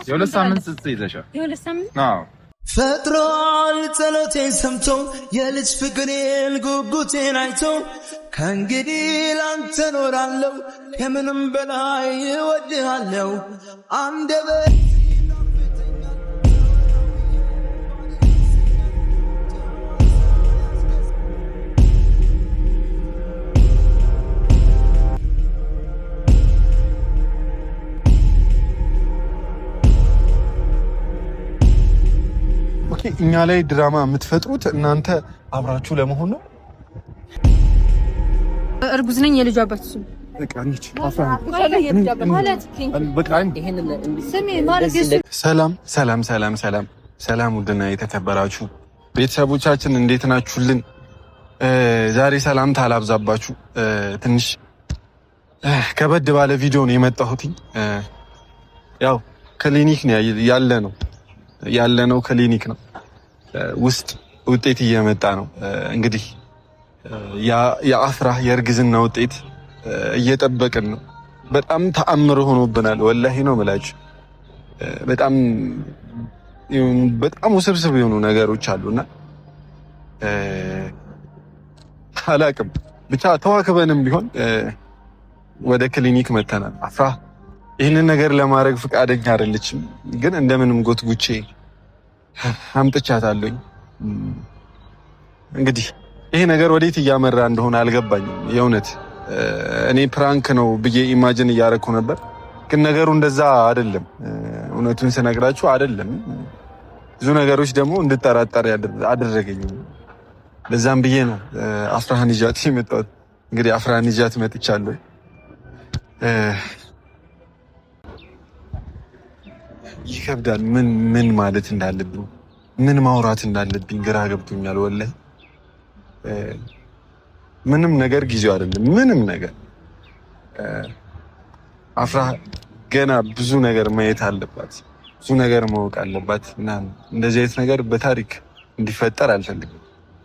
የሁለት ሳምንት ጽጽ ይዘሻል። የሁለት ሳምንት አዎ ፈጥሯል ጸሎቴን ሰምቶ የልጅ ፍቅሬን ጉጉቴን አይቶ ከእንግዲህ ላንተ ኖራለሁ ከምንም በላይ እወድሃለሁ አንደበት እኛ ላይ ድራማ የምትፈጥሩት እናንተ አብራችሁ ለመሆን ነው። እርጉዝ ነኝ የልጅ አባት እሱ ሰላም ውድና የተከበራችሁ ቤተሰቦቻችን እንዴት ናችሁልን? ዛሬ ሰላምታ አላብዛባችሁ። ትንሽ ከበድ ባለ ቪዲዮ ነው የመጣሁት። ያው ክሊኒክ ነው ያለነው ክሊኒክ ነው ውስጥ ውጤት እየመጣ ነው። እንግዲህ የአፍራህ የእርግዝና ውጤት እየጠበቅን ነው። በጣም ተአምር ሆኖብናል። ወላሂ ነው የምላችሁ። በጣም ውስብስብ የሆኑ ነገሮች አሉና አላቅም ብቻ ተዋክበንም ቢሆን ወደ ክሊኒክ መተናል። አፍራህ ይህንን ነገር ለማድረግ ፈቃደኛ አይደለችም፣ ግን እንደምንም ጎትጉቼ አምጥቻታለሁኝ። እንግዲህ ይሄ ነገር ወዴት እያመራ እንደሆነ አልገባኝም። የእውነት እኔ ፕራንክ ነው ብዬ ኢማጂን እያደረኩ ነበር፣ ግን ነገሩ እንደዛ አይደለም። እውነቱን ስነግራችሁ አይደለም። ብዙ ነገሮች ደግሞ እንድጠራጠር አደረገኝ። ለዛም ብዬ ነው አፍራህን ይዣት የመጣሁት። እንግዲህ አፍራህን ይዣት መጥቻለሁ። ይከብዳል። ምን ማለት እንዳለብኝ ምን ማውራት እንዳለብኝ ግራ ገብቶኛል። ወላሂ ምንም ነገር ጊዜው አይደለም። ምንም ነገር አፍራህ ገና ብዙ ነገር ማየት አለባት፣ ብዙ ነገር ማወቅ አለባት እና እንደዚህ አይነት ነገር በታሪክ እንዲፈጠር አልፈልግም።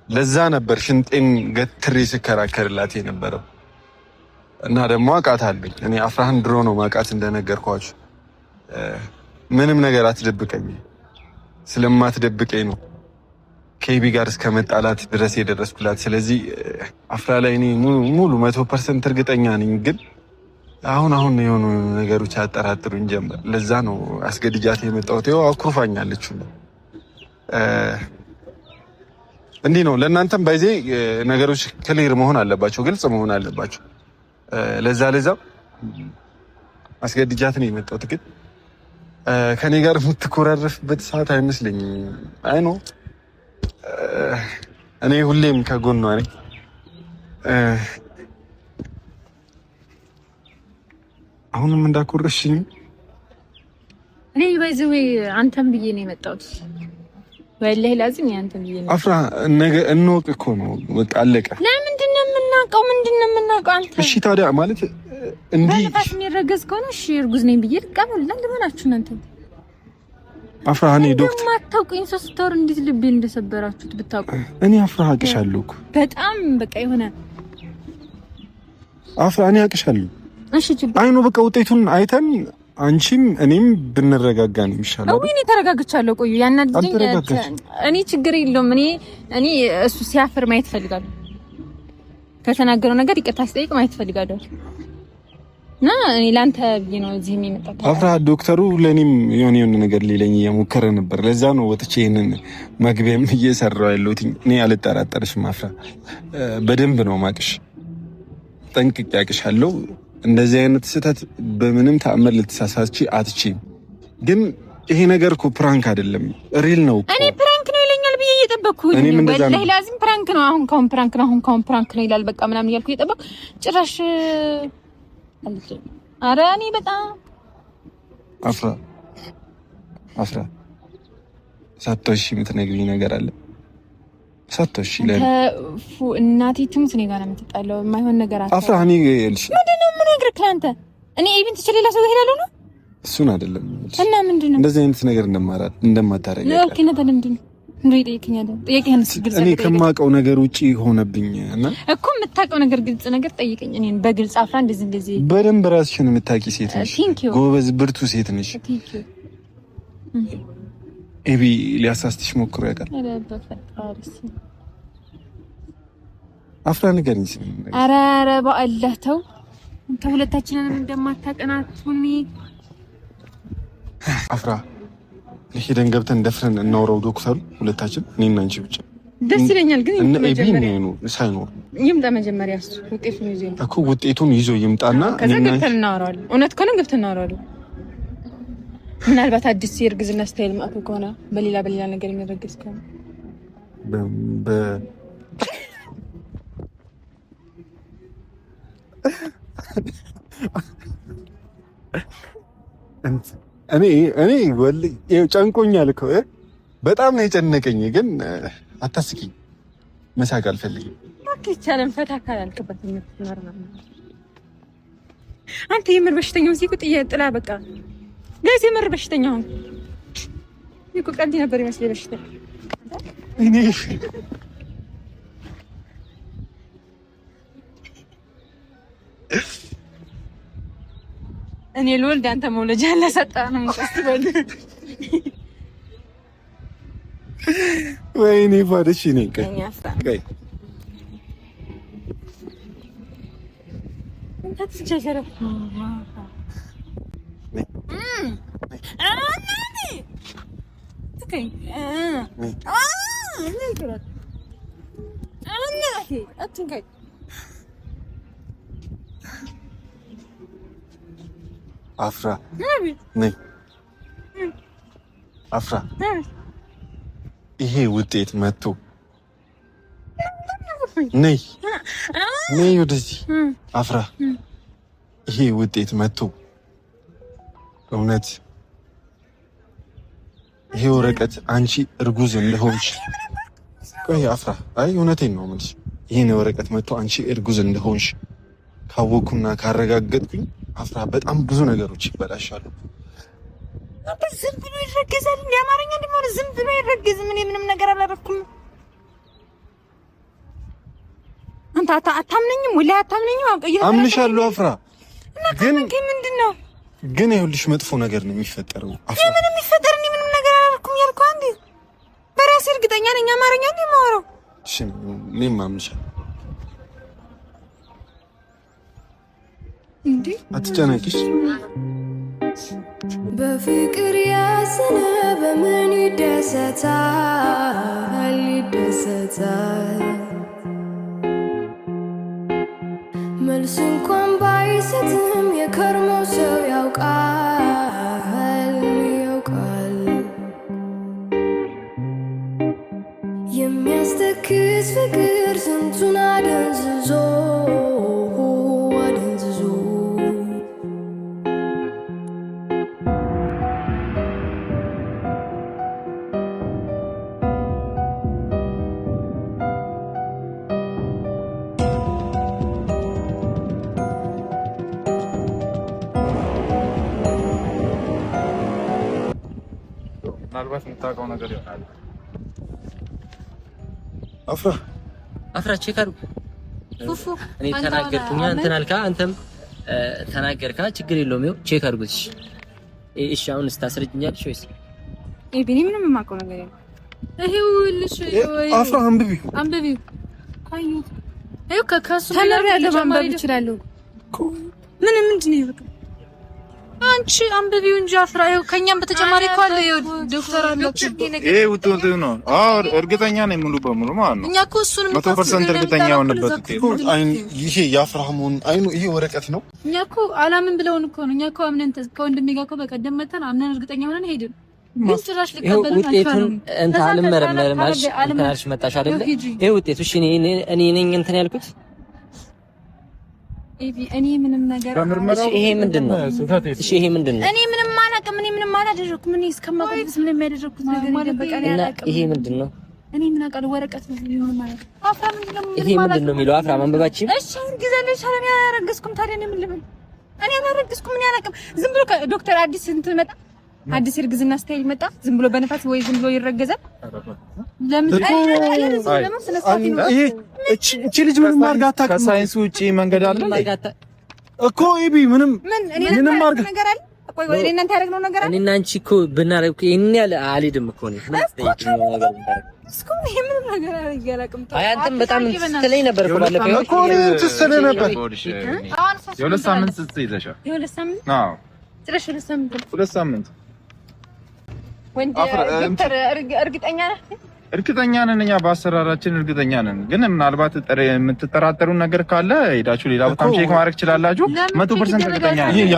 ለዛ ነበር ሽንጤን ገትሬ ስከራከርላት የነበረው እና ደግሞ አውቃታለሁ። እኔ አፍራህን ድሮ ነው ማውቃት እንደነገርኳችሁ። ምንም ነገር አትደብቀኝ። ስለማትደብቀኝ ነው ከኤቢ ጋር እስከ መጣላት ድረስ የደረስኩላት። ስለዚህ አፍራ ላይ እኔ ሙሉ 100% እርግጠኛ ነኝ። ግን አሁን የሆኑ ነገሮች ያጠራጥሩኝ ጀመር። ለዛ ነው አስገድጃት የመጣሁት። ይኸው አኩርፋኛለች። እንዲህ ነው። ለእናንተም ባይዜ ነገሮች ክሊር መሆን አለባቸው፣ ግልጽ መሆን አለባቸው። ለዛ አስገድጃት ነው የመጣሁት። ግን ከኔ ጋር የምትኮራረፍበት ሰዓት አይመስለኝም። አይ ነው እኔ ሁሌም ከጎኗ ነኝ። አሁንም እንዳኮረሽኝ እኔ ባይዘው አንተም ብዬ ነው የመጣሁት። ወላሂ ላዚም አንተም ብዬ ነው። አፍራ ነገ እንወቅ እኮ ነው በቃ አለቀ። ለምንድን ነው የምናውቀው? አንተ? እሺ ታዲያ ማለት እንዲህ በነፋስ የሚረገዝ ከሆነ እሺ እርጉዝ ነኝ ብዬ ልቀበል። ለምናችሁ እናንተ አፍራህ እኔ ዶክተር ማታውቁኝ 3 ወር እንዴት ልቤ እንደሰበራችሁት ብታውቁ። እኔ አፍራህ አቅሻለሁ እኮ በጣም በቃ የሆነ አፍራህ እኔ አቅሻለሁ። እሺ ችግር አይ ነው በቃ ውጤቱን አይተን አንቺም እኔም ብንረጋጋ ነው የሚሻለው። እኔ ተረጋግቻለሁ። ቆዩ ያናድኝ እኔ ችግር የለውም። እኔ እሱ ሲያፍር ማየት ፈልጋለሁ። ከተናገረው ነገር ይቅርታ ሲጠይቅ ማየት ፈልጋለሁ። እና እኔ ላንተ ብዬ ነው እዚህ የሚመጣው። አፍራህ ዶክተሩ ለኔም የሆነ ነገር ሊለኝ እየሞከረ ነበር። ለዛ ነው ወጥቼ ይሄንን መግቢያም እየሰራው ያለሁት። እኔ አልጠራጠርሽም አፍራህ፣ በደንብ ነው ማቅሽ፣ ጠንቅቄ አቅሻለሁ። እንደዚህ አይነት ስህተት በምንም ተአምር ልትሳሳቺ አትችይም። ግን ይሄ ነገር እኮ ፕራንክ አይደለም፣ ሪል ነው እኮ። እኔ ፕራንክ ነው ይለኛል ብዬ እየጠበቅኩኝ ወላሂ ላዚም ፕራንክ ነው። አሁን ፕራንክ ነው ይላል በቃ ምናምን እያልኩ እየጠበቅኩ ጭራሽ ኧረ እኔ በጣም አፍራ ሳቶሽ የምትነግሪኝ ነገር አለ። ሳቶሽ እናቴ ትሙት እኔ ጋር ነው የምትጣለው። የማይሆን ነገር አለ አፍራ። እኔ ልሽ ምንድን ነው የምነግርህ ለአንተ? እኔ ኢቭን ትችል ሌላ ሰው እሄዳለሁ ነው? እሱን አይደለም እና ምንድን ነው እንደዚህ አይነት ነገር እንደማታረግ ኦኬ ነው ምንድን ነው እንዴ? ጠይቀኛል። እኔ ከማውቀው ነገር ውጪ ሆነብኝ እና እኮ የምታውቀው ነገር ግልጽ ነገር ጠይቀኝ። እኔን በግልጽ አፍራ እንደዚህ በደንብ ራስሽን የምታውቂ ሴት ነሽ። ጎበዝ ብርቱ ሴት ነሽ። ኤቢ ሊያሳስትሽ ሞክሮ ያውቃል? አፍራ ንገሪኝ። ኧረ በአላህ ተው። አንተ ሁለታችንንም እንደማታቀናቱኒ አፍራ ሄደን ገብተን ደፍረን እናውራው ዶክተሩ ሁለታችን እኔና አንቺ ብቻ ደስ ይለኛል። ግን መጀመሪያ ነው ሳይኖር ይምጣ መጀመሪያ እሱ ውጤቱን ይዞ ይምጣና ከዛ ገብተን እናወራዋለን። እውነት ከሆነ ገብተን እናወራዋለን። ምናልባት አዲስ የእርግዝና ስታይል ማአት ከሆነ በሌላ ነገር የሚረግዝ ከሆነ እኔ ወልይ ጨንቆኛል እኮ በጣም ነው የጨነቀኝ። ግን አታስቂኝ፣ መሳቅ አልፈልግም። ይቻለን ፈታ ካላልክበት አንተ የምር በሽተኛው ሲቁጥ ጥላ በቃ ጋይስ የምር በሽተኛው ይቁ ቀንዲ ነበር ይመስል በሽተኛ እኔ ልወልድ አንተ መውለጃ ለሰጣንም ቀስበል ወይኔ ፋደሽ ነኝ ቀይ እንት ተቸገረ አፍራ ነይ አፍራ ይሄ ውጤት መጥቶ ነይ ወደዚህ አፍራ ይሄ ውጤት መጥቶ እውነት ይሄ ወረቀት አንቺ እርጉዝ እንደሆንሽ ቆይ አፍራ አይ እውነቴን ነው የምልሽ ይሄን ወረቀት መጥቶ አንቺ እርጉዝ እንደሆንሽ ካወኩና ካረጋገጥኩኝ አፍራ በጣም ብዙ ነገሮች ይበላሻሉ። ዝም ብሎ ይረገዛል። እንዲያማርኛ እንደሆነ ዝም ብሎ ይረገዝ። ምን ምንም ነገር አላደረኩም። አንተ አታምነኝም ወይ አታምነኝም? አምንሻለሁ አፍራ። ግን ምንድነው ግን ይኸውልሽ መጥፎ ነገር ነው የሚፈጠረው አፍራ። ምን የሚፈጠር እኔ ምንም ነገር አላደረኩም ያልኩህ አንዴ በራሴ እርግጠኛ ነኝ። አማርኛ ነው የማወራው። እሺ እኔም አምንሻለሁ። እንዴ አትጨነቂሽ። በፍቅር ያዘነ በምን ይደሰታል መልስ እንኳን ባይሰጥም የከርሞ ሰው ያውቃል የሚያስተክስ ፍቅር ስንቱን አደንዝዞ ምናልባት የምታውቀው ነገር ይሆናል። አፍራ ቼክ አድርጉ። ፉፉ እኔ ተናገርኩኝ እንትን አልካ አንተም ተናገርካ ችግር የለውም። ይኸው ቼክ አድርጉት። እሺ አሁን ስታስረጅኛለሽ ወይስ ቢኒ ምንም የማውቀው ነገር የለም። ይሄው ልሽ አፍራ አንብቢው ካዩ ይሄው ከካሱ ተለር ያለው ማንበብ ይችላል። ምንድን ነው ይበቃ አንቺ አንብቢው እንጂ አፍራ። ይኸው ከኛም በተጨማሪ እኮ አለ ዶክተር አለ። ይሄ ውጤት ነው። አዎ እርግጠኛ ነኝ ሙሉ በሙሉ ማለት ነው። እኛ እኮ እሱንም 100% እርግጠኛ ሆነበት ይሄ የአፍራሙን አይኑ ይሄ ወረቀት ነው። እኛ እኮ አላምን ብለውን እኮ ነው። እኛ እኮ አምነን ከወንድሜ ጋር እኮ በቀደም መተን አምነን እርግጠኛ ሆነን ሄድን። ግን ጭራሽ ሊቀበል ውጤቱን እንትን አልመረመርም አልሽ መጣሽ አይደለ? ይሄ ውጤቱ እሺ እኔ ነኝ እንትን ያልኩት እኔ ምንም ነገር ይሄ ምንድነው? እሺ ይሄ ምንድነው? እኔ ምንም አላውቅም። እኔ ምንም አላደረኩም። እኔ እስከማውቅስ ምንም የሚያደርኩት ነገር የለም። በቃ እኔ አላውቅም። ይሄ ምንድነው? እኔ ምን አውቃለሁ? ወረቀት ነው የሚሆነው ማለት አፍራ ምንድነው? ይሄ ምንድነው የሚለው አፍራ ማንበባችን? እሺ ግዘለሽ አለ። እኔ አላረገዝኩም። ታዲያ እኔ ምን ልበል? እኔ አላረገዝኩም። እኔ አላውቅም። ዝም ብሎ ዶክተር አዲስ እንትን መጣ፣ አዲስ እርግዝና ስታይል መጣ። ዝም ብሎ በነፋስ ወይ ዝም ብሎ ይረገዛል። ለምን እቺ ልጅ ምንም ማርጋ አታውቅም። ከሳይንስ ውጪ መንገድ አለ እኮ ኤቢ ምንም ነገር አለ። ቆይ ወይ እናንተ ያደረግነው ነገር አለ። እኔና አንቺ እኮ ብናረግ እኮ ይሄን ያለ አልሄድም እኮ ነው። አንተም በጣም ስትለኝ ነበር እኮ ባለፈው እኮ ስትለኝ ነበር። የሁለት ሳምንት ስትይዘሻል። የሁለት ሳምንት? አዎ ስለሽ ሁለት ሳምንት ወንድ ዶክተር እርግጠኛ ነህ? እርግጠኛ ነን፣ እኛ በአሰራራችን እርግጠኛ ነን። ግን ምናልባት የምትጠራጠሩን ነገር ካለ ሄዳችሁ ሌላ ቦታም ቼክ ማድረግ ትችላላችሁ። 100% እርግጠኛ ነን።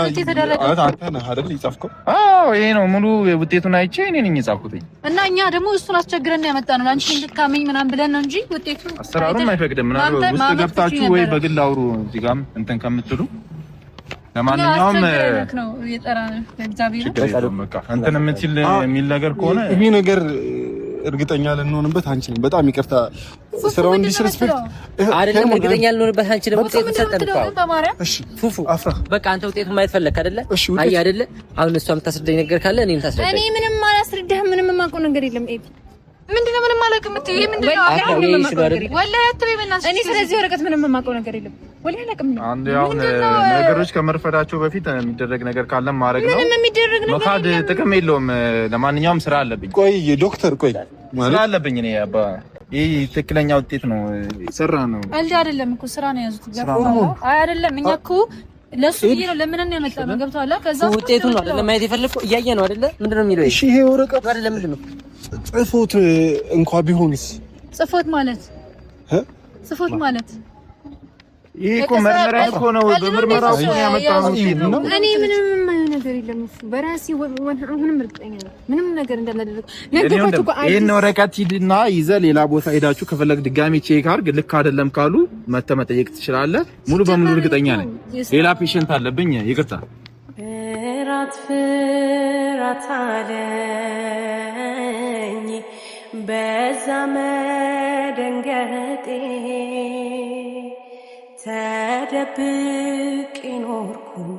አንተ ነህ አይደል የጻፍከው? አዎ ይሄ ነው ሙሉ ውጤቱን አይቼ እኔ ነኝ የጻፍኩት። እና እኛ ደግሞ እሱን አስቸግረን ያመጣነው አንቺ እንድትካመኝ ምናምን ብለን ነው እንጂ ውጤቱ አሰራሩም አይፈቅድም። ምናልባት ውስጥ ገብታችሁ ወይ በግል አውሩ እዚህ ጋርም እንትን ከምትሉ ለማንኛውም ነው የጠራን እግዚአብሔር በቃ እንትን የሚል ነገር ከሆነ ይሄ ነገር እርግጠኛ ልንሆንበት አንችልም። በጣም ይቅርታ ስራውን ዲስሪስፔክት አይደለም። እርግጠኛ ልንሆንበት አንችልም። ውጤቱ ተሰጠን እኮ። እሺ ፉፉ አፍራ በቃ አንተ ውጤቱን ማየት ፈለክ አይደለ? አይ አይደለ? አሁን እሷ የምታስረዳኝ ነገር ካለ እኔም ታስረዳኝ። እኔ ምንም አላስረዳህም። ምንም የማውቀው ነገር የለም። ኤቢ ምንድነው? ምንም አላውቅም። ይሄ ምንድነው? ወላሂ አትበይ በእናትሽ። እኔ ስለዚህ ወረቀት ምንም የማውቀው ነገር የለም። ወላሂ አላውቅም። አንዴ አሁን ነገሮች ከመርፈዳቸው በፊት የሚደረግ ነገር ካለ ማድረግ ነው። ምንም የሚደረግ ነገር መካድ ጥቅም የለውም። ለማንኛውም ስራ አለብኝ። ቆይ ዶክተር ቆይ ስራ አለብኝ እኔ አባ። ይሄ ትክክለኛ ውጤት ነው ሰራ ነው አይደለም እኮ ስራ ነው ያዙት። አይ አይደለም። እኛ እኮ ለሱ ይሄ ነው ለምን ነው ያመጣነው? ገብቷል። ከዛ ውጤቱ ነው አይደለም ማየት የፈለኩት እያየ ነው አይደለ? ምንድነው የሚለው? እሺ ይሄ ወረቀት አይደለም ምንድነው? ጽፎት እንኳን ቢሆንስ? ጽፎት ማለት ይሄ እኮ መርመራ እኮ ነው። በመርመራ እኮ ያመጣነው ነው። እኔ ምንም የማየው ነገር የለም። በራሴ አሁንም እርግጠኛ ነኝ ምንም ነገር እንዳላደረኩ ነገርኩት እኮ። ይሄን ወረቀት ሂድና ይዘህ ሌላ ቦታ ሄዳችሁ ከፈለግ ድጋሚ ቼክ አድርግ። ልክ አይደለም ካሉ መተህ መጠየቅ ትችላለህ። ሙሉ በሙሉ እርግጠኛ ነኝ። ሌላ ፔሸንት አለብኝ። ይቅርታ ፍራት አለኝ በዛ መደንገጤ ተደብቄ ኖርኩኝ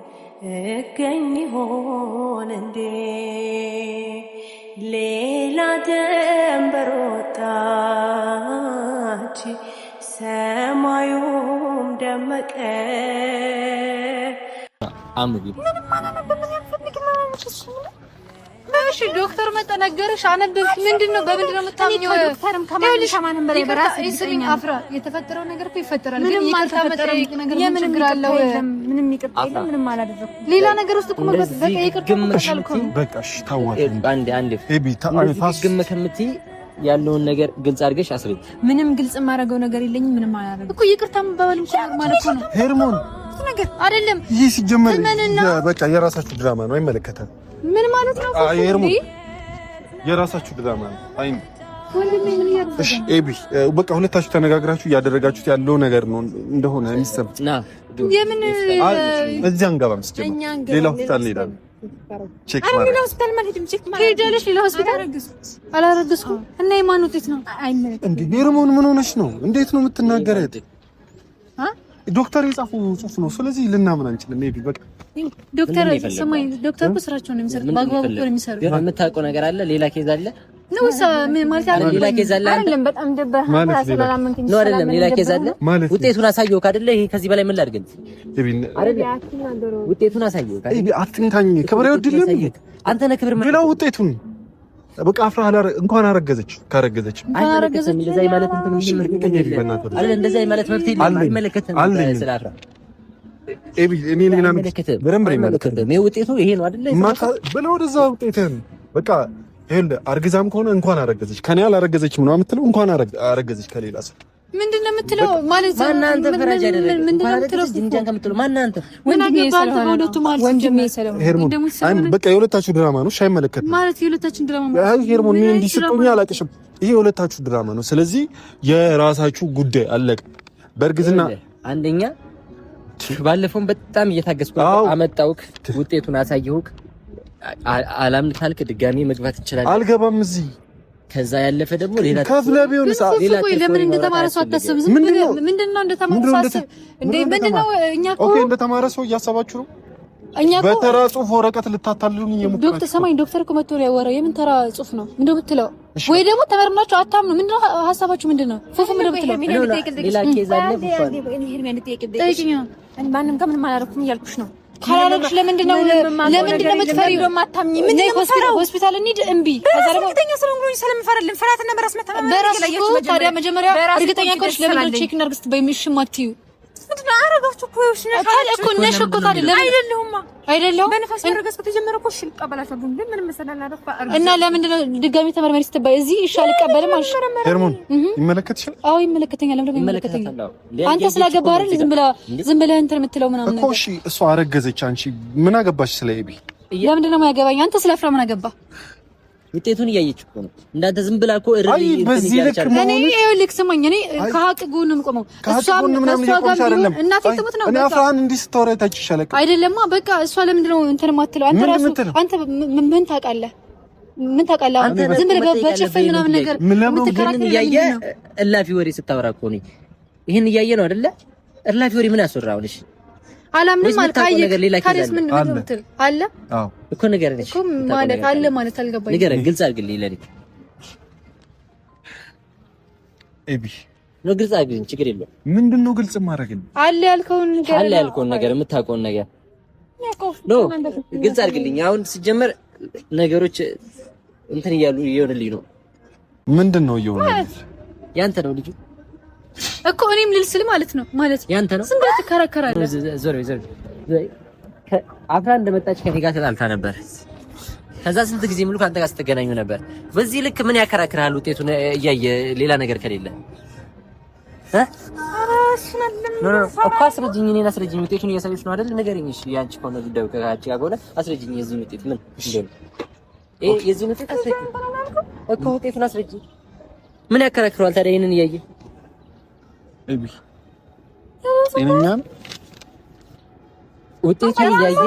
እገኝ ይሆን እንዴ ሌላ ደንበር ወጣች ሰማዩም ደመቀ። እሺ ዶክተር መጣ ነገርሽ፣ አነበብሽ። ምንድነው በምንድነው የምታምኚው? ዶክተርም ከማንም በላይ በራስ ይስልኝ አፍራ የተፈጠረው ነገር እኮ ይፈጠራል። ግን ይቅርታ መጠየቅ ነገር ምን ችግር አለው? ምንም ይቅርታ የለም። ምንም አላደረኩም። ሌላ ነገር ውስጥ እኮ መግባት በቃ ይቅርታ መጣልኩ። በቃ እሺ ታዋቂ አንዴ ኤቢ ታፋስ ግም ከምትይ ያለውን ነገር ግልጽ አድርገሽ አስረጅ። ምንም ግልጽ የማደርገው ነገር የለኝም። ምንም አላደረኩም እኮ ይቅርታ መባባል ማለት ነው። ሄርሞን ነገር አይደለም ይህ ሲጀመር በቃ የራሳችሁ ድራማ ነው። አይመለከተም። ምን ማለት ነው? ሄርሞን የራሳችሁ ድራማ ነው። አይ እሺ ኤቢ በቃ ሁለታችሁ ተነጋግራችሁ እያደረጋችሁት ያለው ነገር ነው እንደሆነ የሚሰማኝ ና የምን እዚህ አንገባም። ሲጀመር ሌላ ሆስፒታል እንሄዳለን። ቼክ ማለት ሌላ ሆስፒታል ማለት ሄጃለሽ? ሌላ ሆስፒታል አላረግዝኩም እና የማን ውጤት ነው? አይመለከትም እንዴ ሄርሞን ምን ሆነሽ ነው? እንዴት ነው የምትናገረው? ዶክተር የጻፈው ጽሑፍ ነው። ስለዚህ ልናምን አንችልም። ሜቢ በቃ ዶክተር ሰማይ ዶክተር እኮ ስራቸውን ነው የሚሰሩት። በአግባቡ እኮ ነው የሚሰሩት። የምታውቀው ነገር አለ? ሌላ ኬዝ አለ ነው ማለት አለ? ሌላ ኬዝ አለ አይደለም? በጣም ደበህ ስላላመንከኝ ነው አይደለም? ሌላ ኬዝ አለ። ውጤቱን አሳየው አይደለ? ይሄ ከዚህ በላይ ምን ላድርግ? ውጤቱን አሳየው አይደል? አትንታኝ። ክብር ይወድልኝ አንተ ነህ ክብር። ሌላው ውጤቱን በቃ አፍራ እንኳን አረገዘች ካረገዘች አይመለከትም። እንደዛ ማለት እንትን አይደል? እንደዛ ማለት መብት አይመለከትም። ስላፍራ ኤቢ እኔ ሌላ በደንብ አይመለከትም። ውጤቱ ይሄ ነው አይደል? ማታ ብለው ወደዛ ውጤትን በቃ ይሄን አርግዛም ከሆነ እንኳን አረገዘች ከኔ አላረገዘችም ነው የምትለው። እንኳን አረገዘች ከሌላ ሰው ምንድነው የምትለው? ማለት ማናንተ ፈራጅ አይደለም። ምንድነው የምትለው? ጅንጃን ከምትለው ማናንተ ወንድሜ ሰለሞን በቃ የሁለታችሁ ድራማ ነው። አይመለከትም ማለት የሁለታችሁ ድራማ ነው። አይ ሄርሞን ምን እንዲስጡኝ አላቅሽም። ይሄ የሁለታችሁ ድራማ ነው። ስለዚህ የራሳችሁ ጉዳይ አለቀ። በእርግዝና አንደኛ ባለፈውን በጣም እየታገስኩ አመጣውክ፣ ውጤቱን አሳየሁክ። አላምን ካልክ ድጋሚ መግባት እንችላለን። አልገባም እዚህ ከዛ ያለፈ ደግሞ ሌላ ከፍለ ቢሆን ሌላ ለምን እንደተማረ ሰው አታስብ። ምንድነው እንደተማረ ሰው አስብ እንዴ? ምንድነው እኛ እኮ ኦኬ እንደተማረ ሰው እያሰባችሁ ነው። እኛ እኮ በተራ ጽሁፍ ወረቀት ልታታልሉኝ የሞከራችሁ ዶክተር ሰማኝ። ዶክተር እኮ መጥቶ ያወራው የምን ተራ ጽሁፍ ነው እንደምትለው ወይ ደግሞ ተመርናችሁ አታምኑ። ምንድነው ሐሳባችሁ? ምንድነው ፉፉ እንደምትለው ሌላ ኬዝ አለ። ፉፉ ማንም ከምንም አላረኩም እያልኩሽ ነው። ካላረግሽ ለምንድን ነው የምትፈሪው? ማታምኚ ምን ነው ሆስፒታል እንሂድ እምቢ። ከዛ ደግሞ እርግጠኛ ስለሆንኩኝ ስለምፈራልን ፍራትና በራስ መተማመን ይገለያችሁ። ታዲያ መጀመሪያ እርግጠኛ ከሆንሽ ለምን ነው ቼክ እናድርግ ስትበይ የሚሽማትዩ ምንድነው? አረጋችሁ እኮ ይኸውልሽ እኮ ነሽ እኮ ታዲያ አይደለሁም በነፋስ ያረጋስ ከተጀመረ እኮ እሺ ልቀበላችሁ ግን ምን መሰላል አረፋ እና ለምንድን ነው ድጋሚ ተመርመሪ ስትባይ እዚህ እሺ አልቀበልም አልሽ? ሄርሞን ይመለከትሻል? አዎ ይመለከተኛል። ለምን ይመለከተኛል? አንተ ስላገባህ አይደል ዝም ብለህ እንትን የምትለው ምናምን ነገር እኮ እሺ እሷ አረገዘች አንቺ ምን አገባሽ ስለ ኤቢ? ለምንድን ነው የማያገባኝ? አንተ ስለ አፍራ ምን አገባህ? ውጤቱን እያየች እኮ ነው እንዳንተ ዝም ብላ እኮ እኔ ይኸውልህ ስማኝ እኔ ከሀቅ ጎን ነው የምቆመው። እሷ ጋር እናቴ ትሙት ነው እኔ አፍራን እንዲህ ስትወራ ታችሻለ አይደለማ በቃ እሷ ለምንድን ነው እንትን የማትለው? አንተ ራሱ አንተ ምን ታውቃለህ? ምን ታውቃለህ? አንተ ዝም ብለህ በጭፍን ምናምን ነገር ምትከራከር እያየ እላፊ ወሬ ስታወራ እኮ ነው። ይሄን እያየ ነው አይደለ? እላፊ ወሬ ምን ያስወራውልሽ? አላምንም አልካየ ካሪስ ምን ምትል አለ? አዎ እኮ ነገር ነሽ እኮ ማለት አለ ማለት አልገባኝ። ነገር ግልጽ አድርግልኝ ለኔ ኤቢ ነው ግልጽ አድርግልኝ። ችግር የለውም። ምንድነው ግልጽ ማድረግልኝ? አለ ያልከውን ነገር የምታውቀውን ነገር ነው ግልጽ አድርግልኝ። አሁን ሲጀመር ነገሮች እንትን እያሉ ይሆንልኝ ነው። ምንድነው ይሆንልኝ? ያንተ ነው ልጁ እኮ እኔም ልልስል ማለት ነው ያንተ ነው። ዝም ብለህ ትከራከራለህ። ዞር አፍራ እንደመጣች ከኔ ጋር ተጣልታ ነበር። ከዛ ስንት ጊዜ ሙሉ ካንተ ጋር ስትገናኙ ነበር። በዚህ ልክ ምን ያከራክራል? ውጤቱን እያየ ሌላ ነገር ከሌለ እኮ አስረጅኝ። እኔን አስረጅኝ። ውጤቱን እያሳየች ነው አይደል? ንገረኝ። እሺ ያንቺ ከሆነ ጉዳዩ ከአንቺ ጋር ከሆነ አስረጅኝ። የዚህ ውጤት ምን እንደሆነ የዚህ ውጤት አስረጅኝ እኮ ውጤቱን አስረጅኝ። ምን ያከራክረዋል ታዲያ ይሄንን እያየ ኤቢ ጤነኛ ውጤቱን እያየ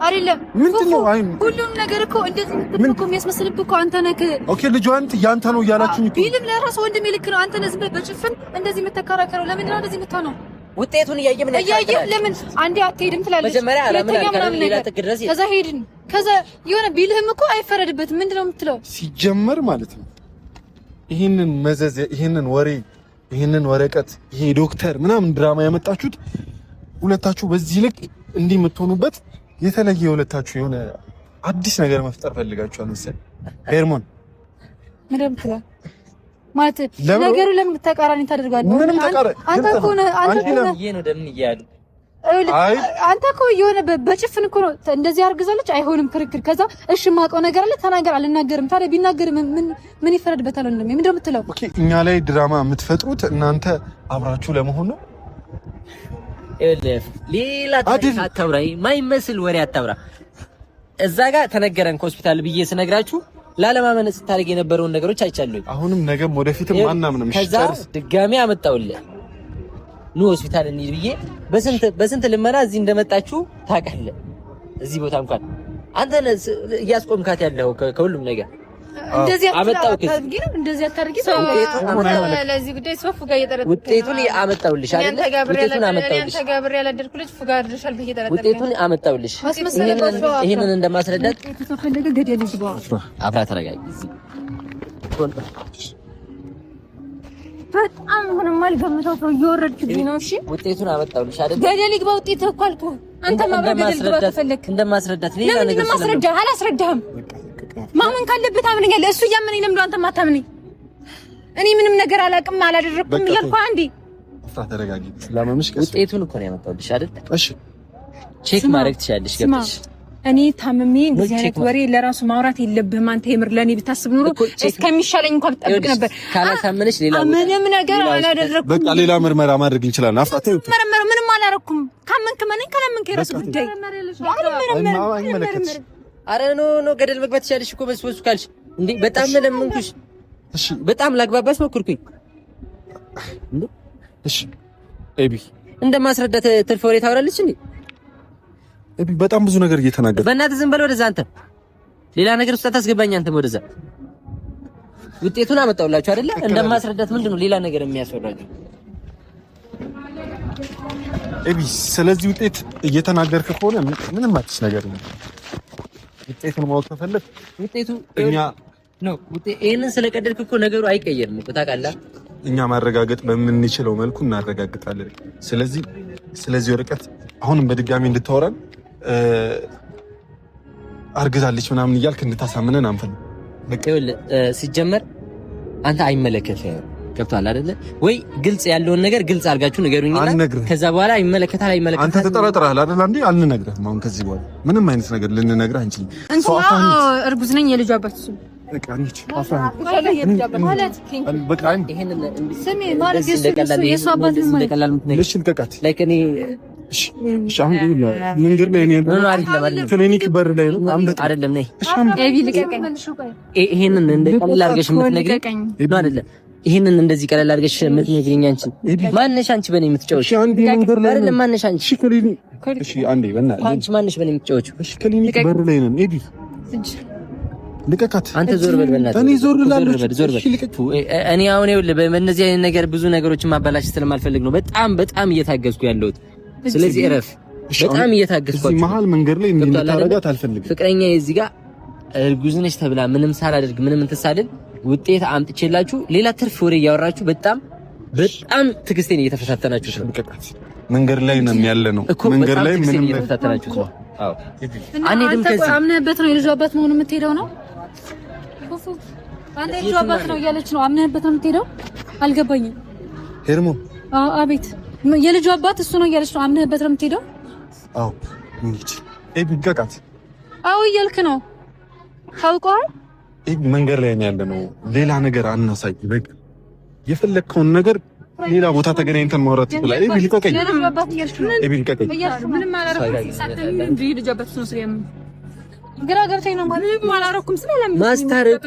አይደለም ምንድነው? ሁሉም ነገር እኮ እንደዚህ እኮ የሚያስመስልብህ እኮ አንተ ነህ። ኦኬ ልጇን ያንተ ነው እያላችሁኝ እኮ ቢልም ለራሱ ወንድሜ ልክ ነው። አንተ ነህ ዝም ብለህ በጭፍን እንደዚህ የምትከራከረው። ለምንድን ነው እንደዚህ የምትሆነው? ውጤቱን እያየ ምን ያከራክራል? ለምን አንዴ አትሄድም ትላለች? መጀመሪያ አላምን ሌላ ጥግ ድረስ ከዛ ሄድን ከዛ የሆነ ቢልህም እኮ አይፈረድበትም። ምንድነው የምትለው? ሲጀመር ማለት ነው ይሄንን መዘዝ ይሄንን ወሬ ይሄንን ወረቀት ይሄ ዶክተር ምናምን ድራማ ያመጣችሁት ሁለታችሁ በዚህ ልክ እንዲህ የምትሆኑበት የተለየ ሁለታችሁ የሆነ አዲስ ነገር መፍጠር ፈልጋችኋል መሰለኝ። ሄርሞን ምንም ትላ ማለት ነገሩ ለምን ተቃራኒ ታደርጋለህ? ምንም ተቃራኒ አንተ እኮ ነው ይሄ ነው ደም ይያሉ አንተ እኮ የሆነ በጭፍን እኮ ነው እንደዚህ አርግዛለች። አይሆንም ክርክር። ከዛ እሺ ማውቀው ነገር አለ ተናገር። አልናገርም። ታዲያ ቢናገር ምን ይፈረድበታል? እንደም ምንድን ነው የምትለው? ኦኬ እኛ ላይ ድራማ የምትፈጥሩት እናንተ አብራችሁ ለመሆን ነው። ሌላ ታሪክ አታውራ፣ ማይመስል ወሬ አታውራ። እዛ ጋር ተነገረን ከሆስፒታል ብዬ ስነግራችሁ ላለማመን ስታደርግ የነበረውን ነገሮች አይቻለሁ። አሁንም ነገም ወደፊትም ማናምንም ከዛ ድጋሚ አመጣውልህ ኑ ሆስፒታል እንሂድ ብዬ በስንት ልመና እዚህ እንደመጣችሁ ታውቃለህ። እዚህ ቦታ እንኳን አንተ እያስቆምካት ያለው ከሁሉም ነገር እንደዚህ አመጣው። እንደዚህ አታርጊ። ለዚህ ጉዳይ ሶፍ ጋር እየጠረጠረ ውጤቱን አመጣውልሽ አይደል? ውጤቱን አመጣውልሽ። አንተ ጋብር ያላደርኩ ልጅ ፉጋ አድርሻል ብዬ እየጠረጠረ ውጤቱን አመጣውልሽ። ይሄንን እንደማስረዳት ተፈለገ ገደል ይግባ። አፍራ ተረጋጊ። በጣም ምንም አልገምተው ሰው እየወረድክብኝ ነው። እሺ ውጤቱን አመጣውልሽ አይደል? ገደል ይግባ ውጤት እኮ አልኩህ። አንተ ማብረድ ገደል ይግባ ተፈለክ እንደማስረዳት ሌላ ነገር ስለማስረዳህ አላስረዳህም። ማመን ካለብህ ታምነኛለህ። እሱ እያመነኝ ለምን አንተ ማታምነኝ? እኔ ምንም ነገር አላውቅም አላደረኩም እያልኩ አንዴ አፍራ ተረጋጊ። ለማምሽ ውጤቱን እኮ ነው ያመጣውልሽ አይደል? እሺ ቼክ ማድረግ ትችያለሽ። ገብተሽ እኔ ታምሜ እንደዚህ አይነት ወሬ ለራሱ ማውራት የለብህም አንተ። የምር ለኔ ብታስብ ኑሮ እስከሚሻለኝ እንኳን ብጠብቅ ነበር። ካላሳመነሽ ሌላ ምንም ነገር አላደረኩም። በቃ ሌላ ምርመራ ማድረግ እንችላለን። አፍራቴ ምርመራ ምንም አላደረኩም። ካመንክ ማንኝ ካላመንክ የራስህ ጉዳይ። አይመለከትሽ። አረ ኖ ገደል መግባት ትችያለሽ እኮ በስወሱ ካልሽ እንዴ። በጣም ለምንኩሽ። እሺ በጣም ላግባባሽ ሞክርኩኝ። እሺ ኤቢ እንደማስረዳት ትርፍ ወሬ ታወራለች እንዴ? ኤቢ በጣም ብዙ ነገር እየተናገረ በእናትህ ዝም በል ወደዛ። አንተ ሌላ ነገር ውስጥ አታስገባኝ። አንተም ወደዛ። ውጤቱን አመጣውላችሁ አይደለ? እንደማስረዳት ምንድነው ሌላ ነገር የሚያስወራችሁ? ኤቢ ስለዚህ ውጤት እየተናገርክ ከሆነ ምንም አዲስ ነገር ነው። ውጤቱን ማወቅ ከፈለክ ውጤቱ እኛ ነው። ይሄንን ስለቀደድክ እኮ ነገሩ አይቀየርም እኮ ታውቃለህ። እኛ ማረጋገጥ በምንችለው መልኩ እናረጋግጣለን። ስለዚህ ወረቀት አሁንም በድጋሚ እንድታወራን አርግዛለች ምናምን እያልክ እንድታሳምነን አንፈልግ። በቃ ሲጀመር አንተ አይመለከትህም። ገብቶሃል አይደለ ወይ? ግልጽ ያለውን ነገር ግልጽ አድርጋችሁ ንገሩኝና ከዛ በኋላ ይመለከታል አይመለከታል። አንተ ተጠራጥረሃል አይደል? እንዴ አልነግርህም። አሁን ከዚህ በኋላ ምንም አይነት ነገር ልንነግርህ አንችልም። እርጉዝ ነኝ የልጁ አባት እሱ በቃ አንቺ ክሊኒክ በር ላይ ነው አይደለም? ይሄንን እንደ ቀላል አድርገሽ የምትነግሪኝ ነው አይደለም? ይሄንን እንደዚህ ቀላል አድርገሽ የምትነግሪኝ አንቺ ማነሽ? አንቺ በኔ የምትጫወቺ አይደለም? ማነሽ አንቺ? እሺ አንዴ በእናትሽ አንቺ ማነሽ በኔ የምትጫወቺ? እሺ ክሊኒክ በር ላይ ነን። ኤዲ ልቀቃት። አንተ ዞር በል በእናትህ። እኔ ዞር እላለሁ። እኔ አሁን ይኸውልህ በእነዚህ አይነት ነገር ብዙ ነገሮችን ማበላሸት ስለማልፈልግ ነው በጣም እየታገዝኩ ያለሁት። ስለዚህ እረፍ። በጣም እየታገዝኩ እዚህ መሀል መንገድ ላይ እንድታረጋት አልፈልግም። ፍቅረኛ እዚህ ጋር እርጉዝ ነች ተብላ ምንም ሳላደርግ ምንም እንትሳደል ውጤት አምጥቼላችሁ ሌላ ትርፍ ወሬ እያወራችሁ በጣም ትዕግስቴን እየተፈታተናችሁ ነው። መንገድ ላይ ነን ያለ ነው። መንገድ ላይ ምንም እየተፈታተናችሁ ነው። አዎ አንዴም ከዚህ አምነህበት ነው የልጁ አባት መሆኑን የምትሄደው ነው። አንዴ የልጁ አባት ነው እያለች ነው አምነህበት ነው የምትሄደው። አልገባኝም። ሄርሞ አቤት። የልጁ አባት እሱ ነው እያለች ነው አምነህበት ነው የምትሄደው። አዎ እንዴ ኤቢ ልቀቃት። አዎ እያልክ ነው ታውቀዋል። መንገድ ላይ ነው ያለ ነው። ሌላ ነገር አናሳይ። በቃ የፈለግከውን ነገር ሌላ ቦታ ተገናኝተን ማውራት ይችላል። ኤቢ ልቀቀኝ። ኤቢ ልቀቀኝ። ምንም አላረኩም። ሳተኝ እንጂ ልጅ አባት ነው ስለምን ግራ ገብተኝ ነው ማለት ምንም አላረኩም። ስለምን ማስታረቁ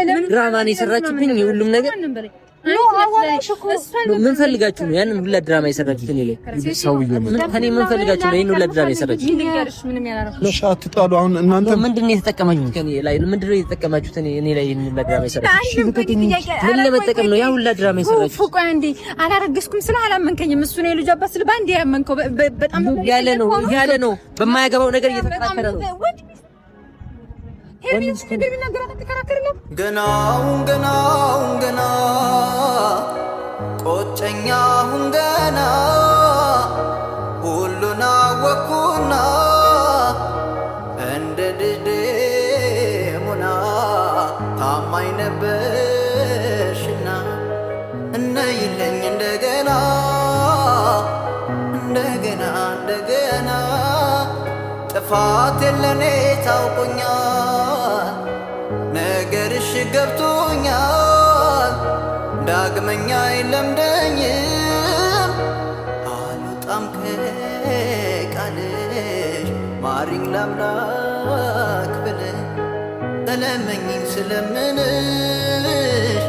ምን ድራማ ነው የሰራችብኝ? ሁሉም ነገር ምን ፈልጋችሁ ነው ያንን ሁላ ድራማ የሰራችሁት? እኔ ላይ ምን ፈልጋችሁ ነው ይሄን ሁላ ድራማ የሰራችሁት? ምንም ያላረኩት ነው። አትጣሉ። አሁን እናንተ ምንድነው የተጠቀማችሁት? እኔ ላይ ምንድነው የተጠቀማችሁት? እኔ ላይ ይሄን ሁላ ድራማ የሰራችሁት ምን ለመጠቀም ነው? ያ ሁላ ድራማ የሰራችሁት ፉቁ አንዴ አላረገዝኩም ስለ አላመንከኝም። እሱ ነው የልጅ አባት ስለ ባንዴ ያመንከው። በጣም ያለ ነው በማያገባው ነገር እየተከራከረ ነው። ገና ቆጨኛሁን ገና ሁሉን አወኩና እንደ ድዴሙና ታማኝ ነበርሽና እነይለኝ እንደገና ጥፋት የለኔ ታውቆኛል ነገርሽ ገብቶኛል ዳግመኛ አይለምደኝም አልወጣም ከቃልሽ ማሪኝ ለአምላክ ብለሽ ተለመኝኝ ስለምንሽ